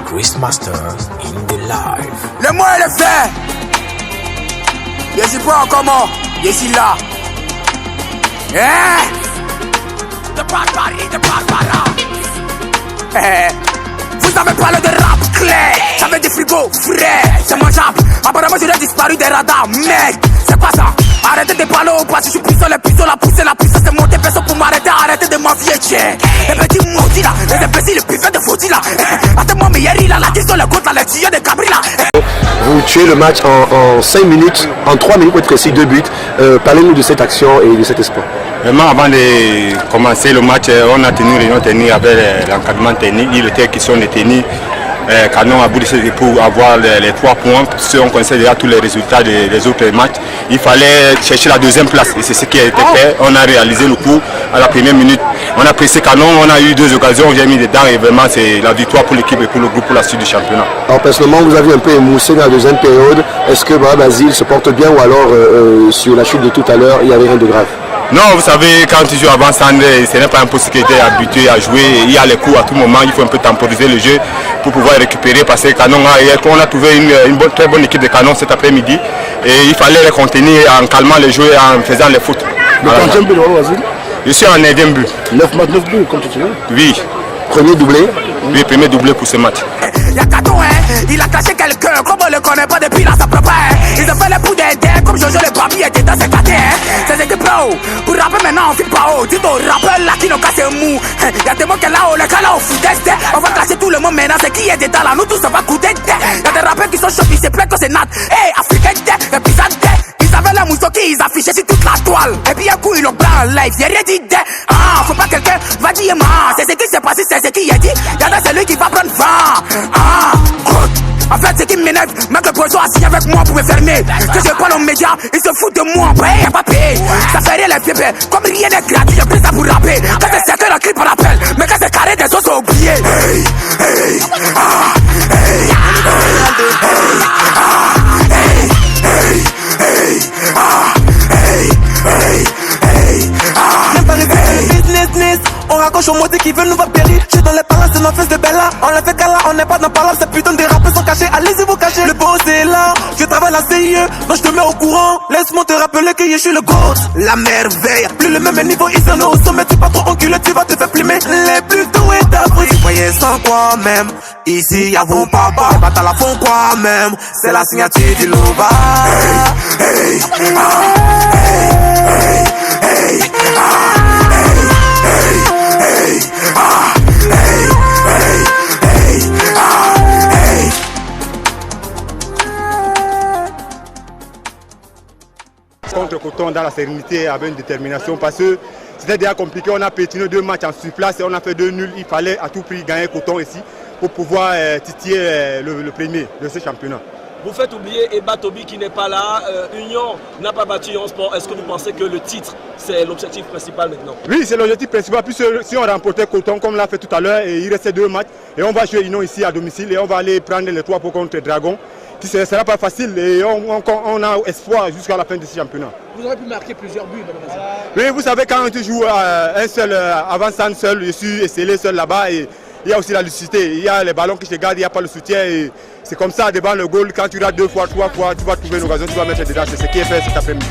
Chris Masters in the live. Le mot est le fait. Je suis pas encore mort. Je suis là. De barbarie, de barbarie. Vous avez parlé de rap clair. J'avais des frigos frais. C'est mangeable. Apparemment j'aurais disparu des radars. Mec, c'est quoi ça? Arrêtez de parler au passé, je suis puissant, les puissants, la poussée, c'est monté, personne pour m'arrêter, arrêtez de m'envier, tiens. Les petits maudits là, les imbéciles, les puissants de faudis là. Attends-moi, mais hier, là, la question, les comptes là, les tuyaux de cabri là. Vous tuez le match en 5 minutes, en 3 minutes pour être précis, 2 buts. Parlez-nous de cette action et de cet espoir. Vraiment, avant de commencer le match, on a tenu une réunion technique avec l'encadrement technique. Il était question de tenir Canon à bout de ses pour avoir les 3 points. Si on connaissait déjà tous les résultats des autres matchs, il fallait chercher la deuxième place et c'est ce qui a été fait. On a réalisé le coup à la première minute. On a pressé Canon, on a eu 2 occasions, j'ai mis dedans et vraiment c'est la victoire pour l'équipe et pour le groupe pour la suite du championnat. Alors personnellement, vous avez un peu émoussé dans la deuxième période. Est-ce que Basile se porte bien ou alors sur la chute de tout à l'heure, il n'y avait rien de grave? Non, vous savez, quand tu joues avant Sandre, ce n'est pas un poste qui était habitué à jouer. Il y a les coups à tout moment, il faut un peu temporiser le jeu pour pouvoir récupérer parce que Canon, on a trouvé une très bonne équipe de Canon cet après-midi et il fallait les contenir en calmant les joueurs, en faisant les fautes. Le quantième but de Basile? Je suis en 9e but. 9 matchs, 9 buts, comme tu te veux? Oui. Premier doublé? Oui, premier doublé pour ce match. Y'a Caton, il a caché quelqu'un, comme on le connaît pas depuis là, ça prépare. Ils ont fait les bouts d'aider, comme Jojo le papier était dans ses quartiers. C'est équipes pro, pour rapper maintenant on file pas haut. Dis aux rappeurs là qui n'ont cassé un mou. Y'a des mots que là-haut, les cas là au foot on va classer tout le monde maintenant, c'est qui est dedans là, nous tous on va couder. Y'a des rappeurs qui sont choqués, c'est plein que c'est nat. Hey, africain, et puis ça ils avaient la mousseau qu'ils affichaient sur toute la toile. Et puis un coup ils l'ont pris en live, y'a rien dit. Ah, faut pas quelqu'un va dire c'est ce qui s'est passé, c'est ce qui est dit. Y'a celui qui va prendre vent. Ah, en fait, ce qui m'énerve, mec, le poisson assis avec moi pour me fermer. Que je parle aux médias, ils se foutent de moi, y'a pas payé. Ça fait rien les pieds, comme rien n'est gratuit, j'ai pris ça pour rapper. Quand c'est certain, le clip on appelle, mais quand c'est carré, des os sont oubliés. Hey, hey, ah, hey, hey, hey, ah, hey, hey, hey, ah. Même pas réveiller business, on raccroche au maudit qui veut nous voir périr. Je suis dans les palaces, c'est nos fils de Bella. On les fait qu'à on n'est pas dans palace, ces putains de rappeurs sont cachés. Allez-y vous cacher, le boss est là. Je travaille la CIE, donc je te mets au courant. Laisse-moi te rappeler que je suis le GOAT. La merveille, plus le même niveau, ils sont au sommet. Tu pas trop enculé, tu vas te faire plumer. Les plus doués d'Afrique, vous voyez sans quoi même. Ici y'a vos papas, les bâtards la font quoi même. C'est la signature du Lova. Hey, hey, ah, hey, hey, hey, ah. Contre Coton dans la sérénité avec une détermination parce que c'était déjà compliqué, on a pétiné 2 matchs en surplace et on a fait 2 nuls, il fallait à tout prix gagner Coton ici pour pouvoir titiller le premier de ce championnat. Vous faites oublier Eba Tobi qui n'est pas là, Union n'a pas battu Union Sport. Est-ce que vous pensez que le titre c'est l'objectif principal maintenant? Oui, c'est l'objectif principal puisque si on remportait Coton comme on l'a fait tout à l'heure et il restait 2 matchs et on va jouer Union ici à domicile et on va aller prendre les 3 points contre Dragon. Ce ne sera pas facile et on a espoir jusqu'à la fin de ce championnat. Vous aurez pu marquer plusieurs buts, madame. Oui, vous savez, quand tu joues un seul, avant ça, seul, je suis esselé seul là-bas et il y a aussi la lucidité. Il y a les ballons qui se gardent, il n'y a pas le soutien. C'est comme ça, devant le goal, quand tu rates 2 fois, 3 fois, tu vas trouver une occasion, tu vas mettre dedans. C'est ce qui est fait cet après-midi.